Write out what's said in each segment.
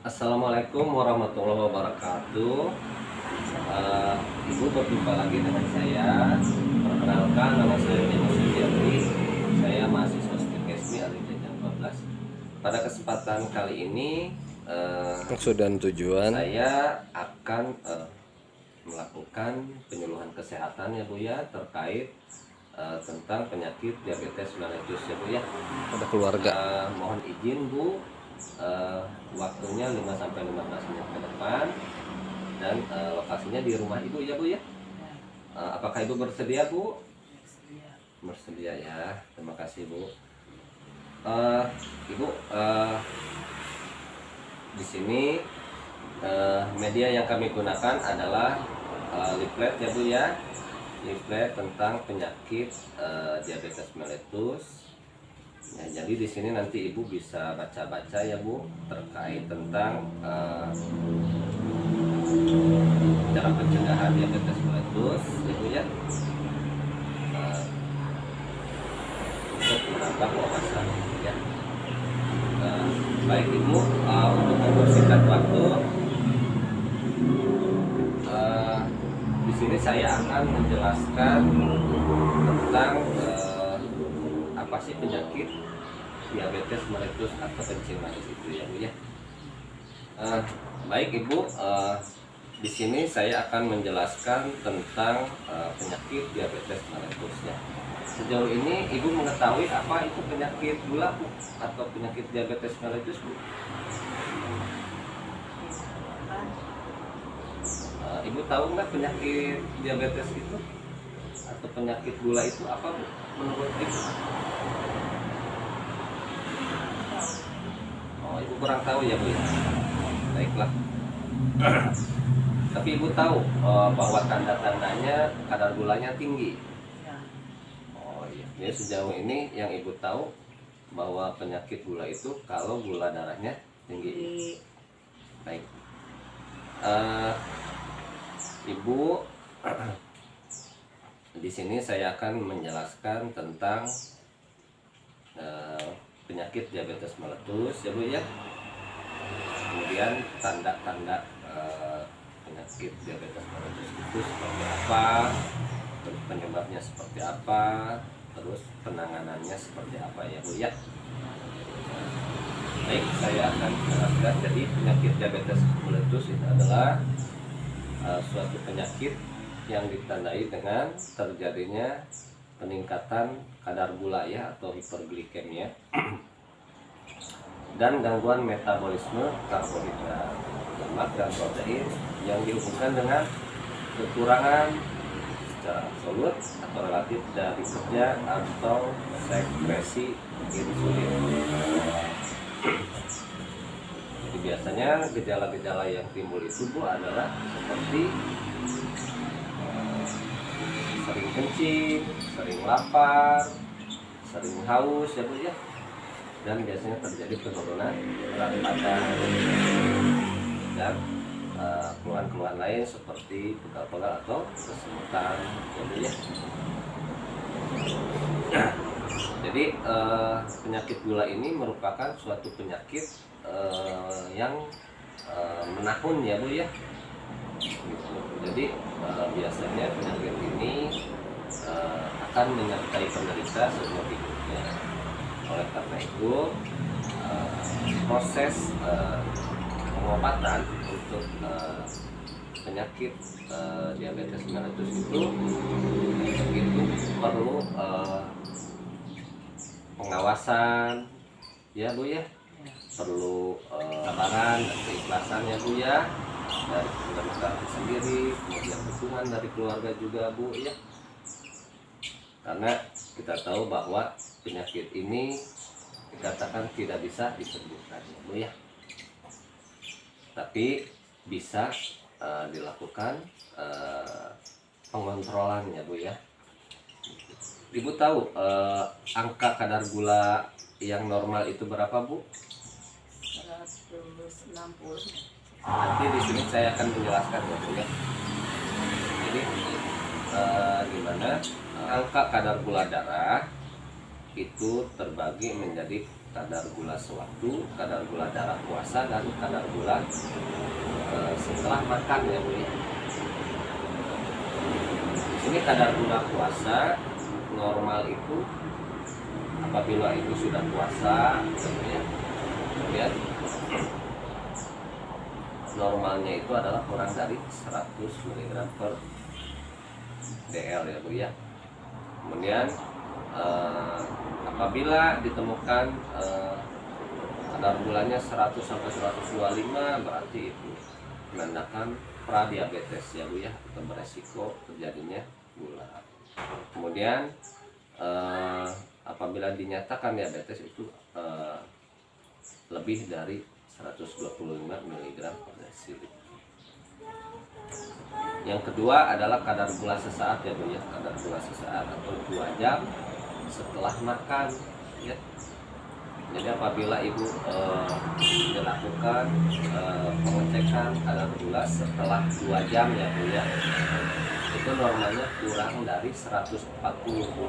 Assalamualaikum warahmatullahi wabarakatuh. Ibu berjumpa lagi dengan saya. Perkenalkan, nama saya Dino Sujiardi. Saya mahasiswa STKSMI Arijajang 12. Pada kesempatan kali ini Maksud dan tujuan saya akan melakukan penyuluhan kesehatan ya Bu ya, terkait tentang penyakit diabetes mellitus ya Bu ya. pada keluarga. Mohon izin Bu, waktunya 5-15 menit ke depan, dan lokasinya di rumah Ibu ya Bu ya. Apakah Ibu bersedia Bu? Bersedia ya, terima kasih Bu. Ibu, di sini media yang kami gunakan adalah leaflet ya Bu ya, leaflet tentang penyakit diabetes mellitus. Ya, jadi di sini nanti Ibu bisa baca-baca ya Bu, terkait tentang cara pencegahan diabetes mellitus ya Bu ya, untuk menambah wawasan ya. Baik Ibu, untuk mempersingkat waktu, di sini saya akan menjelaskan tentang apa sih penyakit diabetes mellitus atau kencing manis itu ya Bu ya. Baik Ibu, di sini saya akan menjelaskan tentang penyakit diabetes mellitus ya. Sejauh ini Ibu mengetahui apa itu penyakit gula Bu, atau penyakit diabetes mellitus Bu? Ibu tahu nggak penyakit diabetes itu atau penyakit gula itu apa Bu, menurut Ibu? Oh, Ibu kurang tahu ya Bu ya. Baiklah. Tapi Ibu tahu bahwa tanda-tandanya kadar gulanya tinggi. Oh iya. Jadi sejauh ini yang Ibu tahu bahwa penyakit gula itu kalau gula darahnya tinggi. Baik. Ibu, di sini saya akan menjelaskan tentang penyakit diabetes mellitus ya Bu ya. Kemudian tanda-tanda penyakit diabetes mellitus itu seperti apa, terus penyebabnya seperti apa, terus penanganannya seperti apa ya Bu ya. Baik, saya akan jelaskan. Jadi penyakit diabetes mellitus itu adalah suatu penyakit yang ditandai dengan terjadinya peningkatan kadar gula ya, atau hiperglikemia dan gangguan metabolisme karbohidrat, lemak dan protein yang dihubungkan dengan kekurangan secara absolut atau relatif dari kerja atau sekresi insulin. Jadi biasanya gejala-gejala yang timbul itu Bu adalah seperti sering kencing, sering lapar, sering haus ya Bu ya. Dan biasanya terjadi penurunan berat badan dan keluhan-keluhan lain seperti pegal-pegal atau kesemutan ya Bu ya. Jadi penyakit gula ini merupakan suatu penyakit yang menahun ya Bu ya. Jadi biasanya penyakit ini akan menyertai penderita seumur hidupnya. Oleh karena itu proses pengobatan untuk penyakit diabetes mellitus itu perlu pengawasan ya Bu ya, perlu kesabaran dan keikhlasan ya Bu ya, dari penderita sendiri, kemudian dukungan dari keluarga juga Bu ya. Karena kita tahu bahwa penyakit ini dikatakan tidak bisa disembuhkan ya Bu ya, tapi bisa dilakukan pengontrolan ya Bu ya. Ibu tahu angka kadar gula yang normal itu berapa Bu? 160. Nanti di sini saya akan menjelaskan ya Bu ya. Jadi gimana angka kadar gula darah itu terbagi menjadi kadar gula sewaktu, kadar gula darah puasa, dan kadar gula setelah makan ya Bu ya. Di sini kadar gula puasa normal itu apabila itu sudah puasa ya, lihat normalnya itu adalah kurang dari 100 mg per dl ya Bu ya. Kemudian apabila ditemukan kadar gulanya 100 sampai 125 berarti itu menandakan pradiabetes ya Bu ya, atau beresiko terjadinya gula. Kemudian apabila dinyatakan diabetes itu lebih dari 125 mg per desiliter. Yang kedua adalah kadar gula sesaat ya Bu ya, kadar gula sesaat atau 2 jam setelah makan ya. Jadi apabila ibu dilakukan pengecekan kadar gula setelah 2 jam ya Bu ya, itu normalnya kurang dari 140 Bu.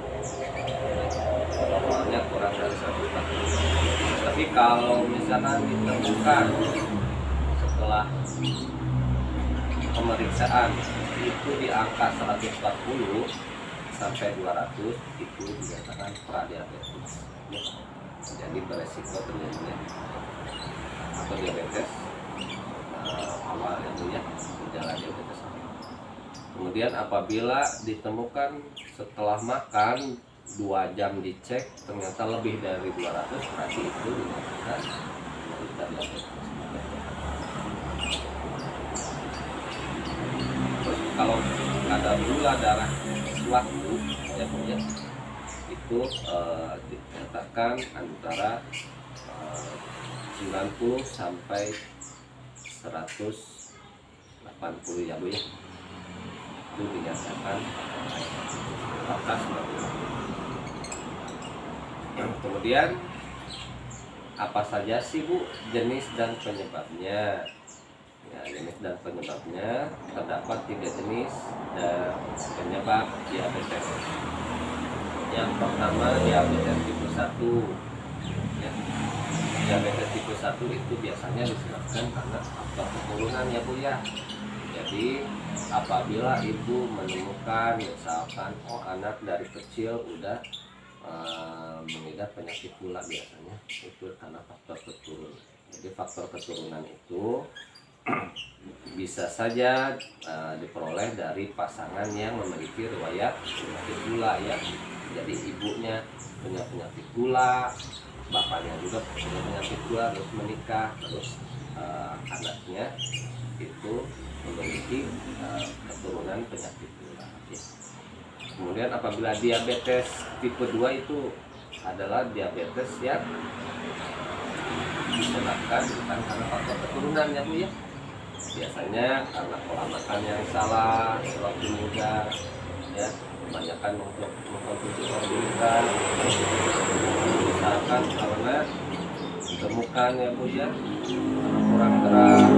Normalnya kurang dari 140. Tapi kalau misalkan ditemukan setelah pemeriksaan itu di angka 140 sampai 200 itu dikatakan pradiabetes ya. Jadi beresiko terjadinya atau diabetes awal ya Bu ya, gejala diabetes. Kemudian apabila ditemukan setelah makan 2 jam dicek ternyata lebih dari 200 berarti itu dikatakan diabetes. Terus kalau kadar gula darah sewaktu ya Bu ya, itu dinyatakan antara 90 sampai 180 ya Bu ya, itu dinyatakan atas. Kemudian apa saja sih Bu jenis dan penyebabnya? Ya, jenis dan penyebabnya terdapat 3 jenis dan penyebab diabetes. Yang pertama diabetes tipe 1 ya. Diabetes tipe 1 itu biasanya disebabkan karena faktor keturunan ya Bu ya. Jadi apabila ibu menemukan misalkan anak dari kecil udah mengidap penyakit gula, biasanya itu karena faktor keturunan. Jadi faktor keturunan itu bisa saja diperoleh dari pasangan yang memiliki riwayat penyakit gula ya. Jadi ibunya punya penyakit gula, bapaknya juga punya penyakit gula, terus menikah, terus anaknya itu memiliki keturunan penyakit gula ya. Kemudian apabila diabetes tipe 2 itu adalah diabetes yang disebabkan bukan karena faktor keturunan ya Bu ya. Biasanya karena pola makan yang salah sewaktu muda ya, kebanyakan untuk mengkonsumsi karbohidrat, misalkan karena ditemukan ya Bu ya kurang gerak,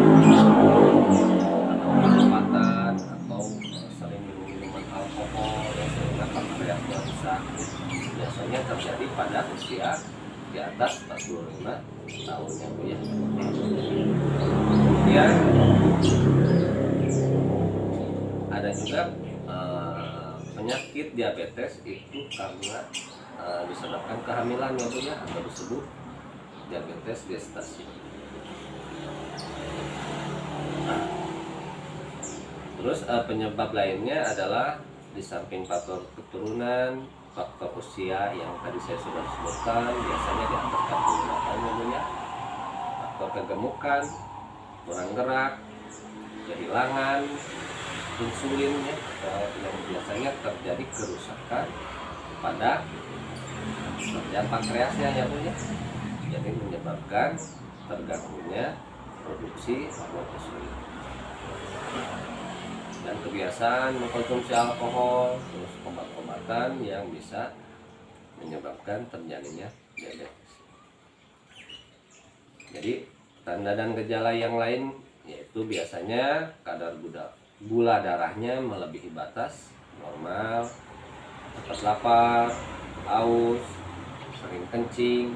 pengobatan atau sering minum minuman alkohol yang sehingga pankreasnya rusak. Biasanya terjadi pada usia di atas 45 tahun ya Bu ya. Kemudian ada juga penyakit diabetes itu karena disebabkan kehamilan ya Bu ya, atau disebut diabetes gestasi. Terus penyebab lainnya adalah di samping faktor keturunan, faktor usia yang tadi saya sudah sebutkan, biasanya di atas 45 tahun ya Bu ya. Faktor kegemukan, kurang gerak, kehilangan insulin ya, yang biasanya terjadi kerusakan pada kerja pankreasnya ya Bu ya. Jadi menyebabkan terganggunya produksi hormon insulin. Dan kebiasaan mengkonsumsi alkohol, terus obat-obatan yang bisa menyebabkan terjadinya diabetes. Jadi tanda dan gejala yang lain yaitu biasanya kadar gula darahnya melebihi batas normal, cepat lapar, haus, sering kencing,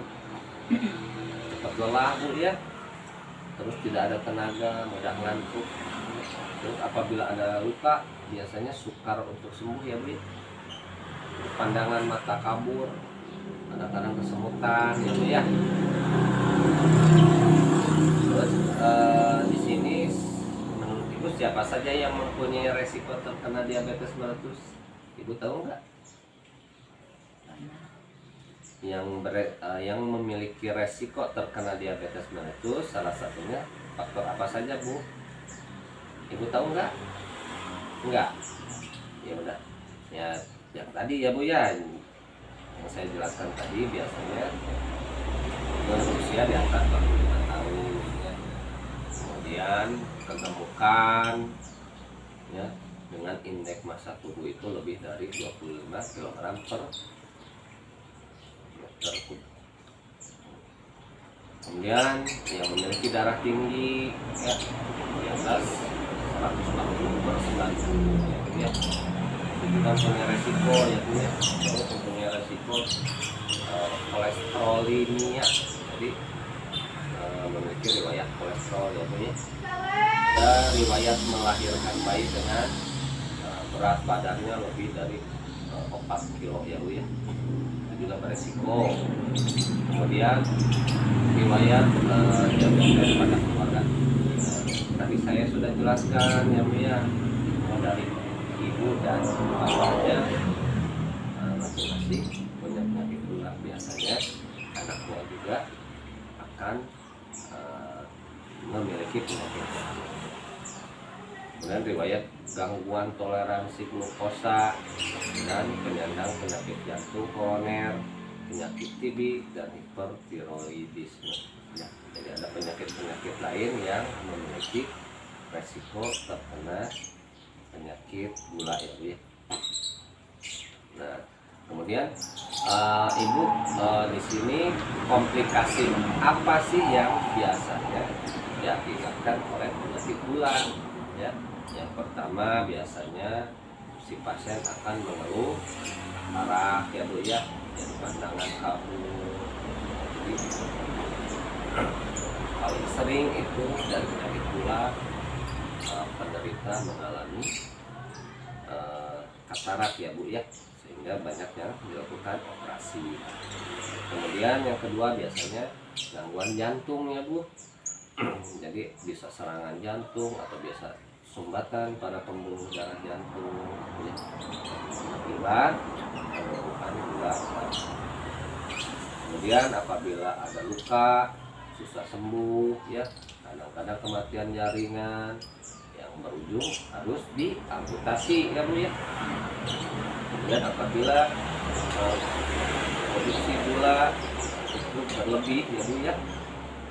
cepat lelah Bu ya, terus tidak ada tenaga, mudah ngantuk. Terus apabila ada luka biasanya sukar untuk sembuh ya Bu ya. Pandangan mata kabur, kadang-kadang kesemutan ya Bu ya. Terus di sini menurut Ibu siapa saja yang mempunyai resiko terkena diabetes meletus? Ibu tahu nggak? Yang memiliki resiko terkena diabetes meletus salah satunya faktor apa saja Bu? Ibu tahu nggak? Enggak. Ya udah. Ya yang tadi ya Bu ya, yang saya jelaskan tadi biasanya berusia di atas 45 tahun ya. Kemudian kegemukan ya, dengan indeks massa tubuh itu lebih dari 25 kg per meter kubik. Kemudian yang memiliki darah tinggi ya, di atas 140 per 90 ya, itu kan punya resiko ya Bu ya, punya resiko kolesterolemia, jadi memiliki riwayat kolesterol ya Bu ya, dan riwayat melahirkan bayi dengan berat badannya lebih dari 4 kilo ya Bu ya, itu juga beresiko. Kemudian riwayat diabetes pada keluarga, tadi saya sudah jelaskan ya Bu ya, dari ibu dan bapaknya masing-masing punya penyakit gula, biasanya anaknya juga akan memiliki penyakit. Kemudian riwayat gangguan toleransi glukosa dan penyandang penyakit jantung koroner, penyakit TB dan hipertiroidisme ya. Jadi ada penyakit-penyakit lain yang memiliki resiko terkena penyakit gula ya Bu ya. Nah, kemudian Ibu di sini komplikasi apa sih yang biasanya diakibatkan oleh penyakit gula ya? Yang pertama biasanya si pasien akan mengeluh marah ya Bu ya, jadi pandangan kabur. Jadi paling sering itu dari penyakit gula penderita mengalami katarak ya Bu ya, sehingga banyak yang dilakukan operasi. Kemudian yang kedua biasanya gangguan jantung ya Bu, jadi bisa serangan jantung atau biasa sumbatan pada pembuluh darah jantung ya, akibat penumpukan gula. Kemudian apabila ada luka susah sembuh ya, kadang-kadang kematian jaringan yang berujung harus diamputasi ya Bu ya. Kemudian apabila produksi gula itu berlebih ya Bu ya,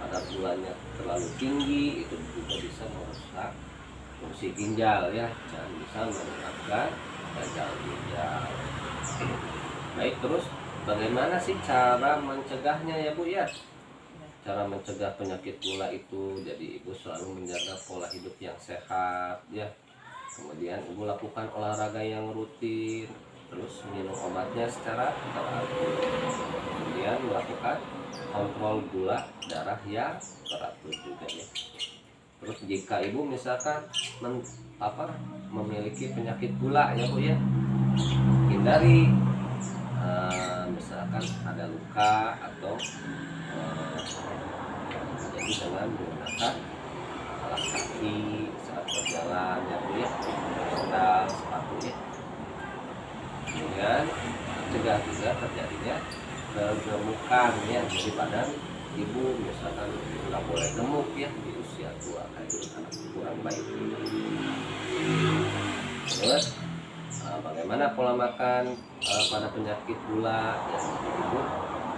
pada gulanya terlalu tinggi, itu juga bisa merusak fungsi ginjal ya, dan bisa menyebabkan gagal ginjal. Baik, terus bagaimana sih cara mencegahnya ya Bu ya? Cara mencegah penyakit gula itu, jadi Ibu selalu menjaga pola hidup yang sehat ya. Kemudian Ibu lakukan olahraga yang rutin, terus minum obatnya secara teratur. Kemudian melakukan kontrol gula darah yang teratur juga ya. Terus jika Ibu misalkan memiliki penyakit gula ya Bu ya, hindari misalkan ada luka atau jadi dengan menggunakan alas kaki saat berjalan ya Bu ya, sandal, sepatu ya. Kemudian mencegah juga terjadinya kegemukan ya, di badan Ibu misalkan nggak boleh gemuk ya di usia tua, itu anak kurang baik. Terus bagaimana pola makan pada penyakit gula ya, Ibu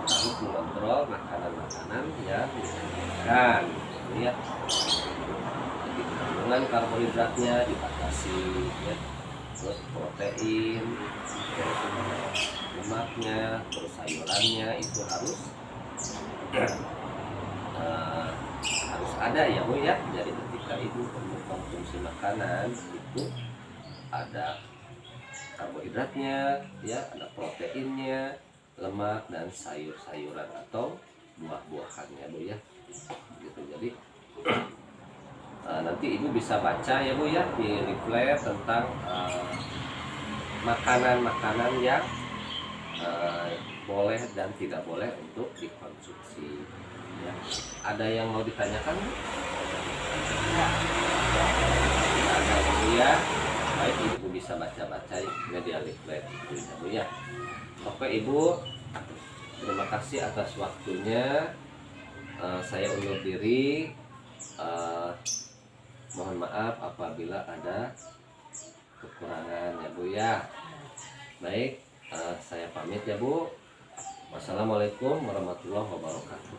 harus mengontrol makanan-makanan yang disajikan ya. Jadi kandungan karbohidratnya dibatasi ya, terus protein, terus lemaknya, terus sayurannya itu harus harus ada ya Bu ya. Jadi ketika Ibu mengkonsumsi makanan itu ada karbohidratnya ya, ada proteinnya, lemak dan sayur-sayuran atau buah-buahannya Bu ya gitu. Jadi nanti Ibu bisa baca ya Bu ya di leaflet tentang makanan-makanan yang boleh dan tidak boleh untuk dikonsumsi ya. Ada yang mau ditanyakan Bu? Tidak ada Bu ya. Baik, Ibu bisa baca-baca media leaflet itu ya Bu ya. Oke Ibu, terima kasih atas waktunya. Saya undur diri. Mohon maaf apabila ada kekurangan ya Bu ya. Baik, saya pamit ya Bu. Wassalamualaikum warahmatullahi wabarakatuh.